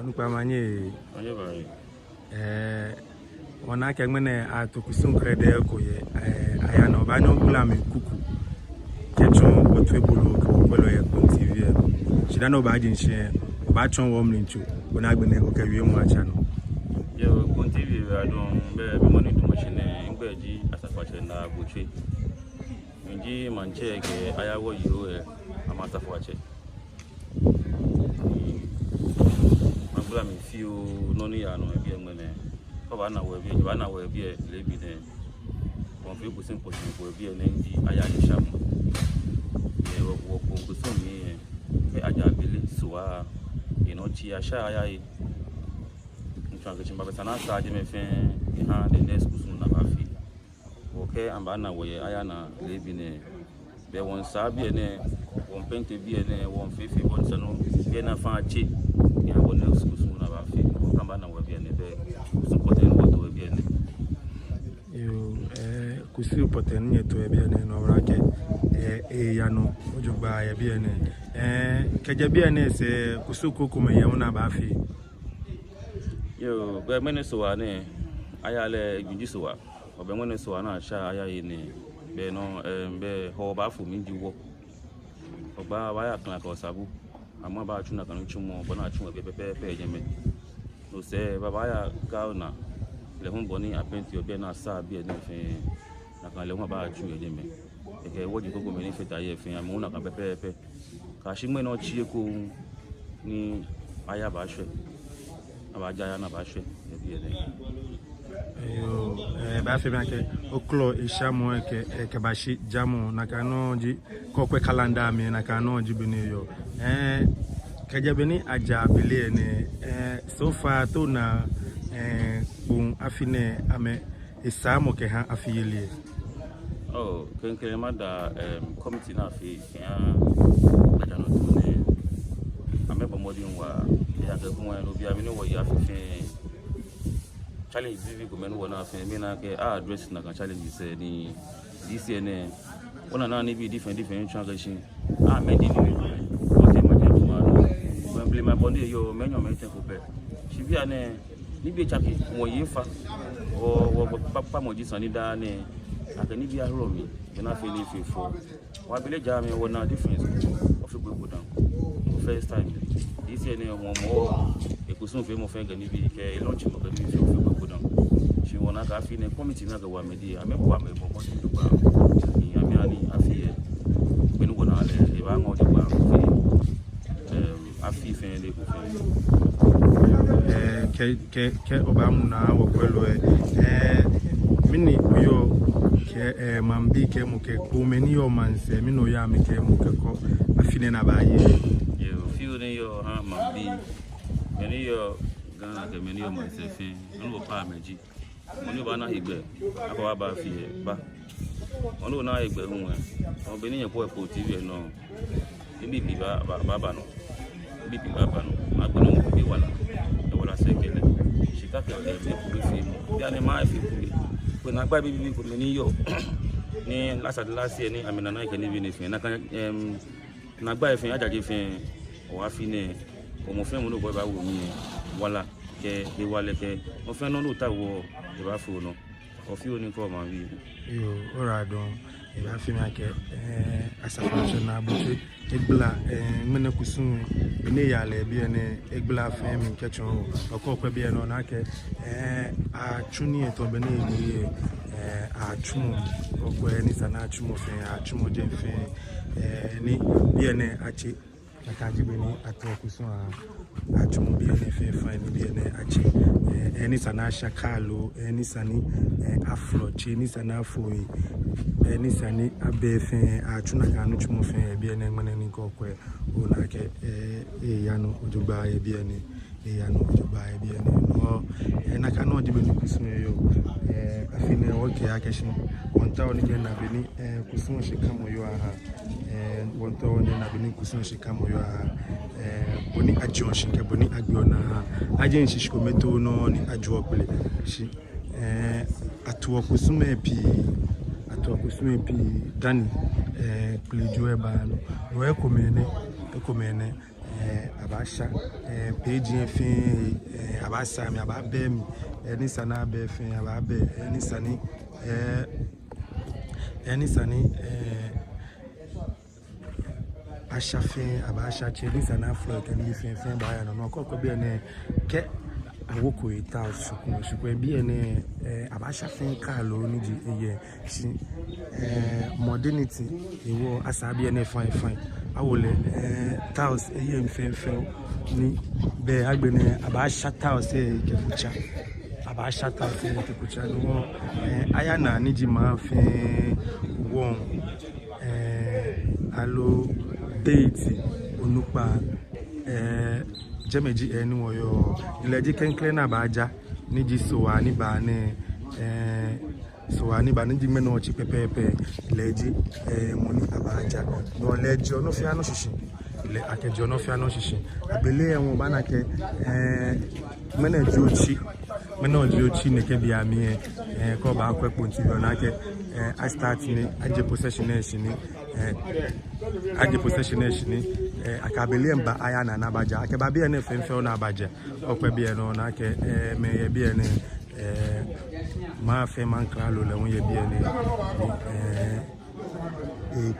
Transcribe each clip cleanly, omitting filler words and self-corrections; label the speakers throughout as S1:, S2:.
S1: Nupamanye wana kemene atokusun krede koye ayano banyo bulame kuku ketchon otwebolo ko pelo ye TV chidano ba jinche ba chon wo mlinchu ona gbene ko kawie mu acha no
S2: yo kon TV adon be money to machine ngbeji asafache na buchi nji manche ke ayawo yiro amata fache mabula mi fiu noni ya no bi ngene ko ba na we bi le bi ne kon fi ku sin potin ko bi ne ndi aya ni shamu e wo ko ku so mi e aja bele suwa ino chi asha aya yi nchanga chimba betana sa je me fe ha de next ku sun na ba fi okay amba na we aya na le bi ne be won sa bi ne won pente bi ne won fefe won sanu bi na fa chi ya won next ku sun na ba fi ko amba na we bi ne be sun potin wo to bi ne
S1: yo kusi poten nyeto e bien no brake ya no ojugba ya bien keje bien se kusuko kuma ya una ba fi
S2: yo be mene so wa ne aya le gunji so wa obe mene so wa na sha aya yi ne be no be ho ba fu mi di wo ogba wa ya kan ka osabu amo ba chu na kan chu mo bo na chu be je me no se baba ya ka na le hun boni apenti obi na sa bi eni fin na kan le hun ba chu eje me eke woji gogo me ni feta ye fin amu na kan pepe ka shi me no chi ko ni aya ba hwe aba ja na ba hwe e bi ene
S1: yo ba fe banke oklo ishamo ke ba shi jamu na kanu ji ko kwe kalanda mi na kanu ji bini yo kajabeni aja bele ne so far to na bon afine ame esamo ke ha afiyele
S2: kenkere mada committee na afi ya bajano tune ame bomodi nwa ya ga gunwa no bia mi no wo ya afi challenge vivi go menu wona afi mi na ke address na kan challenge se ni DCN wona na ni bi different transaction me di ni o te ma je ma no emblem ma bondi yo menyo me te ko be shi bia ne nibi chaki mo yifa o papa mo jisan ni da ne akani bi ahoro mi na fe ni fefo wa bele ja me wona difference of gbogbo dan first time this year ne mo ekusun fe mo fe ga ni bi ke launch mo ga ni fe gbogbo dan shi wona ka fi ne committee na ga wa me di ame ko ame mo ti do ba ni ame ani afi e penu wona le e ba ngo de ba afi fe le ko
S1: ke obamuna wo kwelo mini yo ke mambi ke mu ke ko meni yo manse mino ya me ke mu ke ko afine na baye
S2: yo fiu ne yo ha mambi meni yo gana ke meni yo manse fin no pa meji oni ba na igbe aba ba fi ba oni na igbe hun o be ni yen po TV no ibi bi ba no bibi ba no agbono mo bi wala sekele shika ke me ku fi mo ya ne ma fi ku na gba bibi ku ni yo ni last year ni amina na ke ni bi ni fi na kan na gba fi ajaje fi o wa fi ne o mo fe mo no ba wo mi wala ke e wale ke mo fe no ta wo e ba fu no o fi oni ko ma wi
S1: yo ora don e ba fi ma ke asafa na buche egbla mena kusun ene ya le bi ene egbla fem nkechon okokwe bi ene na ke a chuni eto be na ni a chumo okwe ni sana chumo fe a chumo je fe ni bi ene achi akaji be ni atokusun a chumo bi ene fe fa ni bi ene achi eni sana shakalo eni sani afro chi ni sana foi eni sani abefe a chuna kanu chumo fe bi ene ngene ni kokwe ona ke yanu ojugba e bi ene yanu ojugba e bi ene no na kanu odibe ni kusun yo afine oke akeshin wonta oni ke na beni kusun shikamo yo aha wonta oni na beni kusun shikamo yo aha boni ajon shinke boni agbiona ajen shishko meto no ni ajo pele shi atuwa kusume pi dani plejo e ba no ekomene abasha page fin abasa me ababem eni sana be fin ababe eni sani ashafin abasha cheli sana flow kan yi fin ba ya no ko bi ene ke awoko ita sukun bi ene abasha fin ka lo ni ji eye si modernity ewo asabi ene fine awole taos eye mfen ni be agbene abasha taos kefucha abasha taos kefucha no aya na ni ji ma fin won alo date onupa jemeji enu oyo ileji kenkle na baja ni ji sowa ni ba ne ni ji meno ochi pepepe ileji moni abaja no leji ono fi ano shishi ile akeji ono fi ano shishi abele enwo ba na ke mena ochi ne ke bia mi ko ba akwepo nti yo na ke I start ni aje possession ni akabeli mba aya na nabaja akeba bia na femfe na abaja okwa bia no na ke me ye bia ne ma fe man kralo le won ye bia ne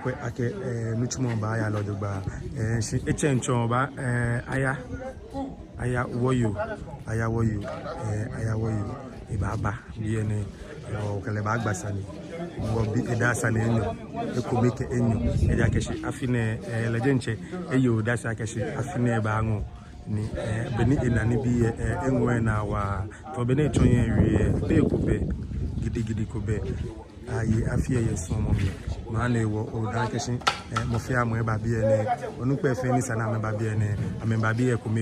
S1: kwe ake nutumo ba aya lo dogba shi echenchon ba aya woyo ibaba bia ne o kale ba agbasani wo bi edasa na enyo ekomeke enyo eja keshi afine lejenche eyo dasa keshi afine ba anwo ni beni enani bi enwe na wa to beni chonye wie be kobe gidi kobe ayi afie yeso mo mi ma na ewo o da keshi mo fia mo e ba bi ene onu pe fe ni sana me ba bi ene ame ba bi ekome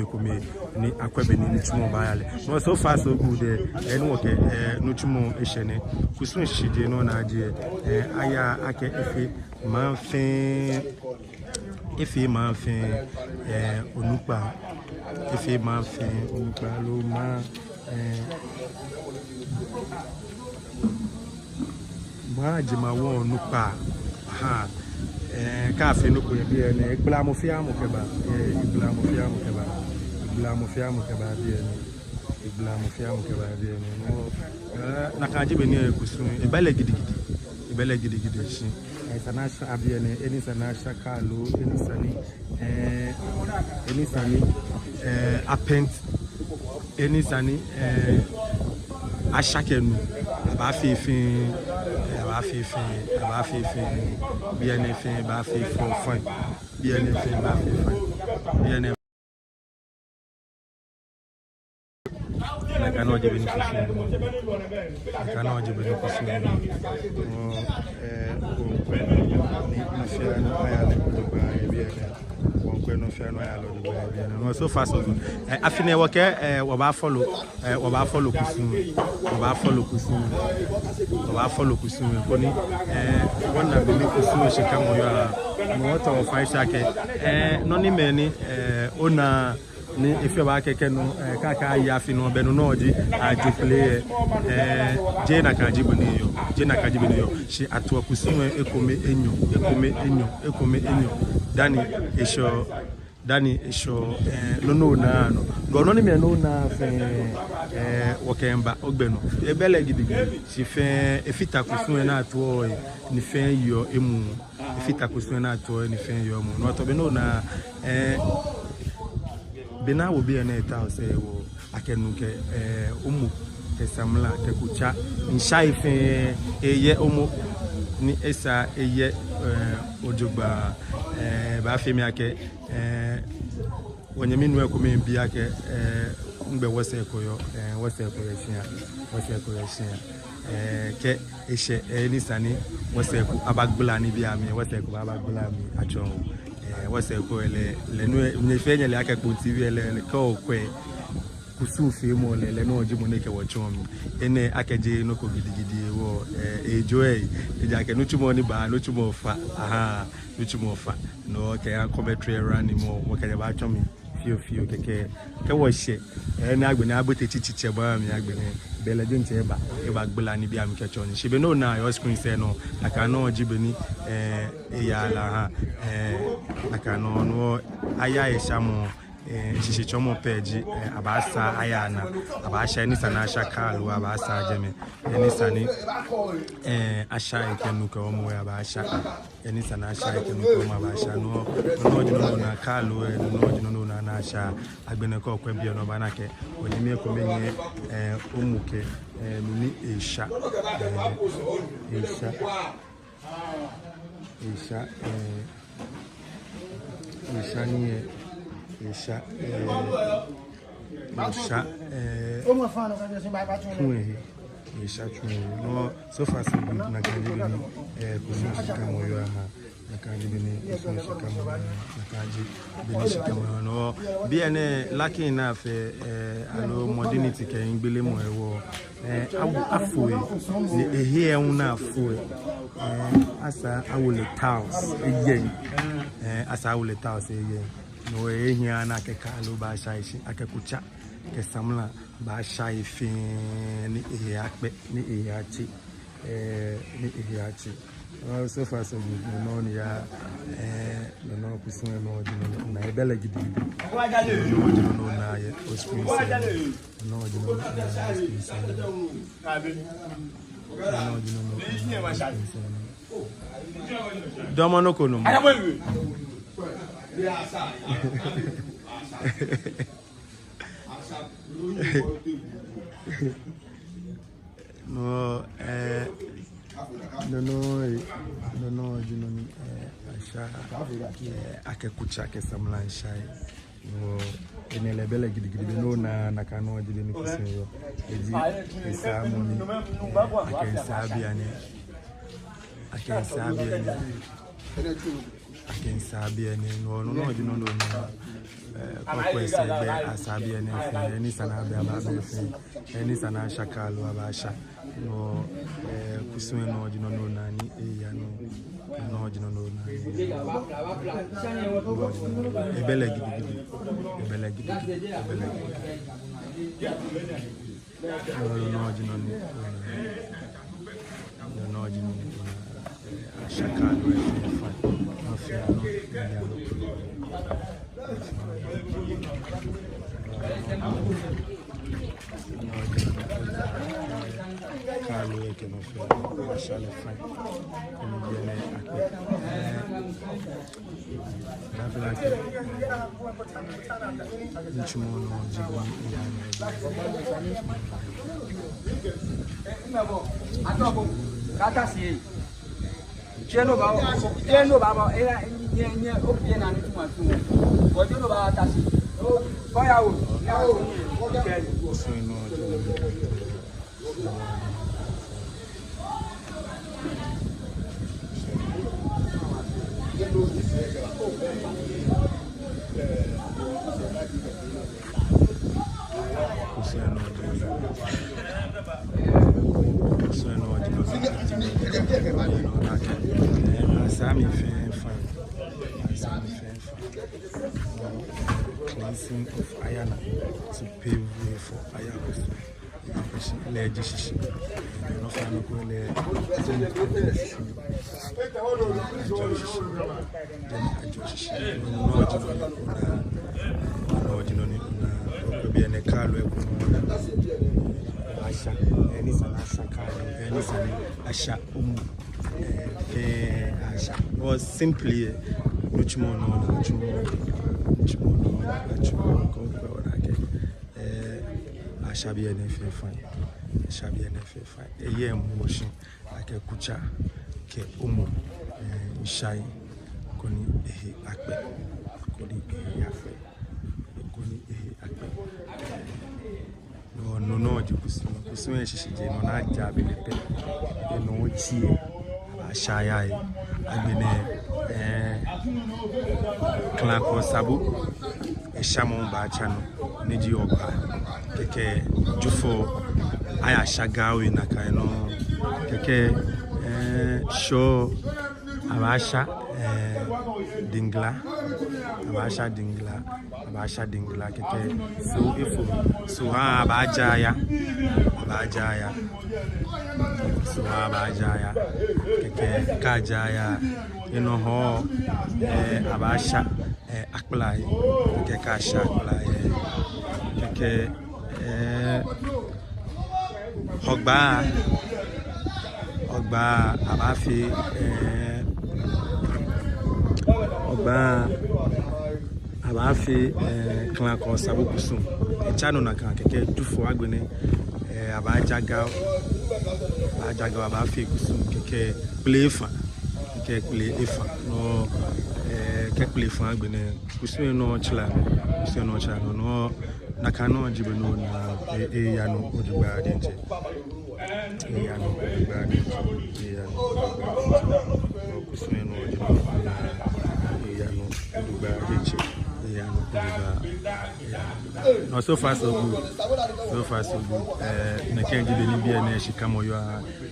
S1: ni akwabe ni ntumo ba yale no so far so good enu wo ke ntumo ehene kusun shide no na aje aya ake efe ma fin onupa lo ma jima wo onupa ha ka fe no ko bi ene igla mo fi amu keba bi ene no na ka jibe ni kusun ibele gidigidi shi sana abi ene eni sana shakalo eni sani apent eni sani ashakenu ba fifin bien fin ba fifin fin bien fin ba fifin bien kano je beni kusun no so far so good afine wo ke wo ba follow kusun ko ni wona be mi kusun se ka mo yo mo to fa shake no ni me ni ona ni ife ba keke no kaka ya fi no be no oji aji play je na ka jibu ni yo shi atwa kusun ekome enyo dani esho no na no go no ni me no na fe wokemba ogbenu ebele gidigidi si fe efita kusun na atwo ni fe yo emu efita kusun na atwo ni fe yo mu no to be no na bena wo bi na eta o se wo akenuke umu kesamla kekucha nshai fe eye umu ni esa eye ojogba ba femi ake wonyemi nu ekome bi ake ngbe wose koyo shia ke eshe ni sani wose ku abagbula ni bi ami wose ku abagbula mi ajo wose ko le nu ne fenye le ake ku tv le ko kwe kusufi mo le no jimu ne ke wo chomi ene akeje no ko gidigidi wo ejo eja ke no tumo ni ba no tumo fa no ke an commentary run mo ke ba chomi fio keke ke wo hye na agbene abote chichiche ba mi agbene bele de nte eba gbela ni bia mi kecho ni shebe no na your screen say no aka no jibeni ya la ha aka no aya eshamo shishi chomo peji abasa ayana abasha ni sana asha kalu abasa jeme ni sani asha ekenu ko mo abasha ni sana asha ekenu ko mo abasha no jino na kalu no jino na asha agbene ko kwa bia no banake onimi ko menye omuke mini esha ni Isha no so far so na kanji ni kushika moyo aha na kanji ni kushika moyo na kanji ni shika moyo no bien lucky enough alo modernity ke ngbele mo ewo afu ni ehie una afu asa awule tiles again asa awule tiles again no ehia na ke kalu ba shaishi akekucha ke samla ba shai fin ni ehia ni ehiachi so far so good no ya no kusun no jino na ebele gidi no na ye ospin no jino domo no kono no jino asha akekucha ke samlan shai no enelebele gidigidi no na kanu jide ni kusinyo eji esamu ni akensabia ni no jino no kwa sebe asabia ni sana be ababe ni sana shakalu abasha no kusinyo no jino no nani ya no jino no nani ebele gidi no jino ni shakalu Carlo che non fa lasciare fare come viene la vera che diciamo no
S3: Cheno baba era nye opie na ntu matu ojo no baba tasi boya o
S1: Sami fan cleansing of Ayana to pave way for Ayana. Legislation. No family go or simply Shabby and fine. Shabby and fine. A year motion like a kucha, ke shy, Koni Akbe, Koni Yafe, Koni Akbe. No, you could swing she did not jab in the pit. No cheer, shy eye. I've been a clank or sabu, a shamon by channel, Niji Oka. Keke Jufo Aya Shagawi Nakaino Keke Show Abasha Dingla abasha dingla keke so ifo so ha abajaya so ha abajaya keke kajaya ho abasha akplai keke kasha akplai keke Ogba abafi clan ko sabokusun chano na kan keke dufo agbene abajaga abafi kusun keke play fa no keke play fa agbene kusun no chila no na kanu jibeno na ya no ojugba denje ya no ojugba denje ya no kusun no ojugba ya no ojugba denje ya no ojugba no so far so good na kenji be ni bia na shikamo yo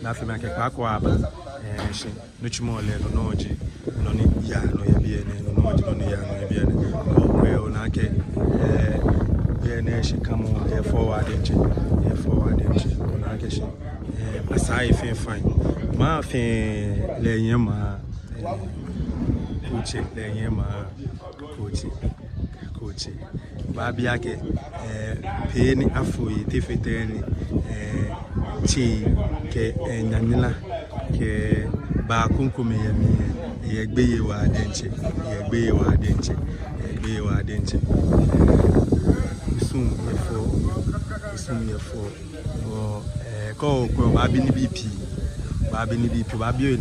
S1: na fe ma ke kwa kwa aba shi no chimo le no oji no ni ya no ya bia ne no oji no ni ya no ya bia ne o na ke she come on forward na ke she asai fe fine ma fe le yema coach ba bia ke pe ni afoyi te feteni chi ke nyanila ke ba kunkume ye gbeye wa denche Usum yefo ko ba bi ni BP ba bi ni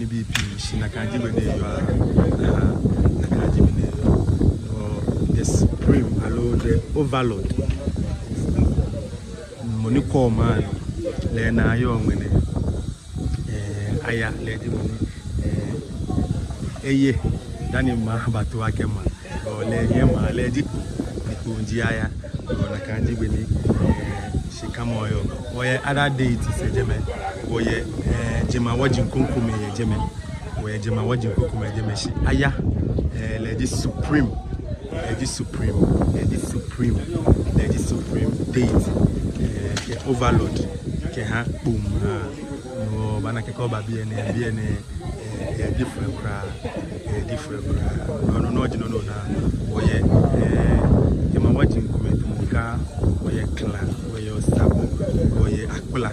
S1: BP shi na kan jibe ne yo na kan jibe ne yo the supreme allo the overlord moniko man le na yo ngene aya le di moni eye dani ma batu akema o le yema le di kunji aya na kanji beni shikamoyo oye other date se jeme oye jema wajin kunkume ye jeme oye jema wajin kunkume jeme shi aya lady supreme date ke overload ke ha boom no bana ke ko ba bi ene different cra no na oye jema wajin ka oye clan oye sabo oye akpla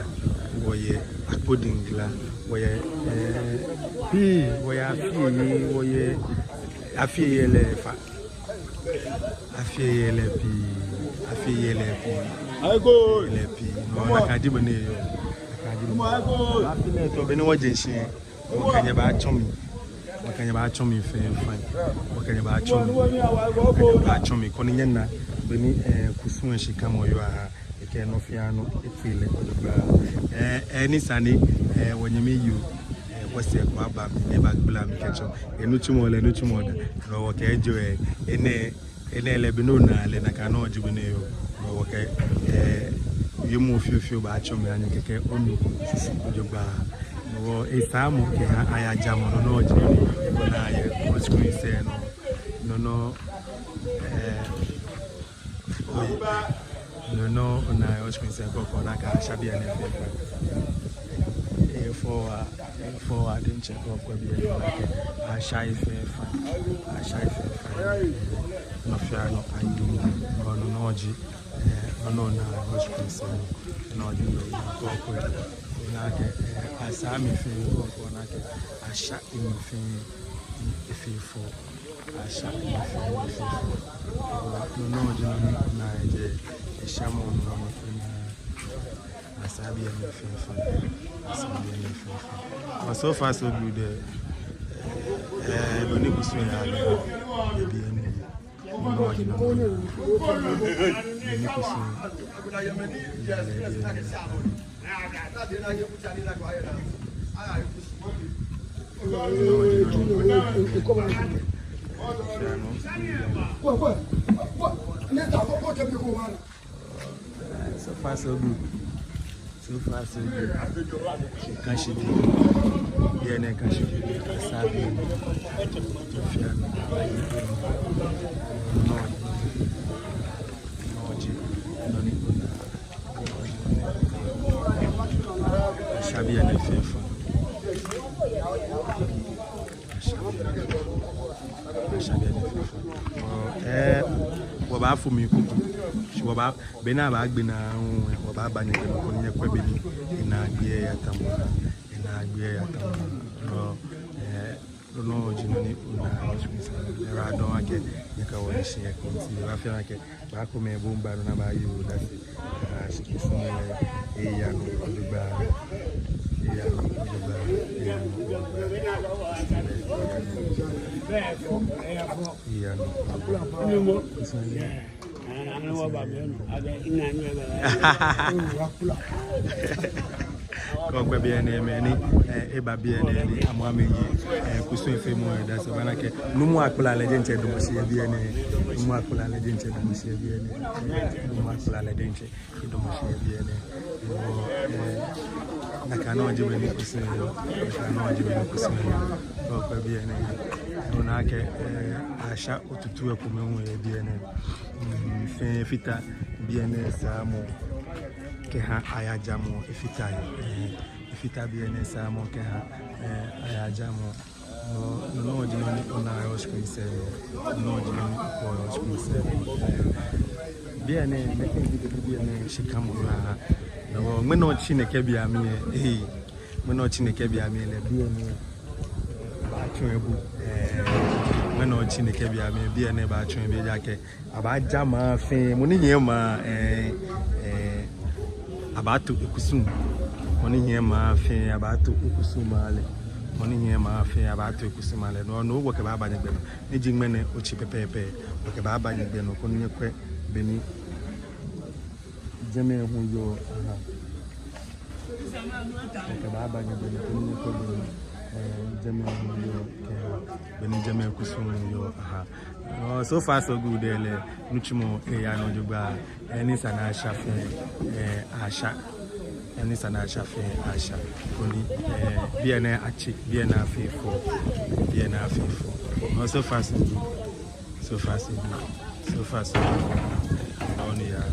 S1: oye akpodingla oye oye afiyele aigo lepi no na kaji bane yo afine to beni wajenshi wakanye ba chomi fe fine wakanye ba chomi koni nyenna beni kusun shikamo yo aha eke no fiano efile odugba eni sani wonyemi yu wase kwa ba me ba gbula mi kecho enutumo da no wo ke jo ene lebe no na le na kana ojibu ne yo no wo ke yemu fiofio ba chomi anya keke onu odugba no isamu ke aya jamo no ojibu na ye o screen say no no na o screen say ko na ka shabia ne for I didn't check up with you I shy fair no fear no I do no ji no na was concern no do go na ke asami fe go na ke asha in fe for asha in fe no ji na je shamo no asabi and so far so good boni kusun ya be ni no ji no ni kusun so far so good. Kashi Asabi Fiano Shabia na fefu. Shabia na fefu. Waba fu mi kuku. Waba bena ba agbe na waba ba nyeke ko nye kwebe ni ina agbe ya tamu. Ina agbe ya tamu. No jinoni una hospital. Era don ake nyeka woni shi e ko ti ba fe ake ba ko me bomba na ba yi o da si kisu e ya no gba Kogbe bien ni eba bien ni amwa meyi kusu ife mo da so bana ke numu akula le denche do mo sie bien ni numu akula le denche do mo sie bien ni numu akula le denche do mo sie bien ni nakano jibe ni kusu yo nakano jibe ni kusu yo kogbe bien ni ona ke asha otutu ekume mo ye bien ni fita bien ni samo ke ha ayajamo ifita bien samo ke ha ayajamo no jinoni ona yoshku ise no jinoni ko yoshku ise bien bien shikamu na no meno chineke bia mi meno chineke bia mi le bien ba twebu meno chineke bia mi bien ba twebu jake abajama fe mo ni yema abatu ikusum moni here ma fe abatu ikusum ale moni here ma fe abatu ikusum ale no wo ke ba banye gbe ni jingmene ochi pepepe wo ke ba banye gbe no ko ni kwe beni jeme hu yo aha wo ke ba banye gbe no ko ni kwe beni jeme hu yo ke beni jeme ikusum yo aha so far so good ele nuchimo ya no jogba eni sana shafe asha eni sana shafe asha koni bien achi bien afefo so far so good on ya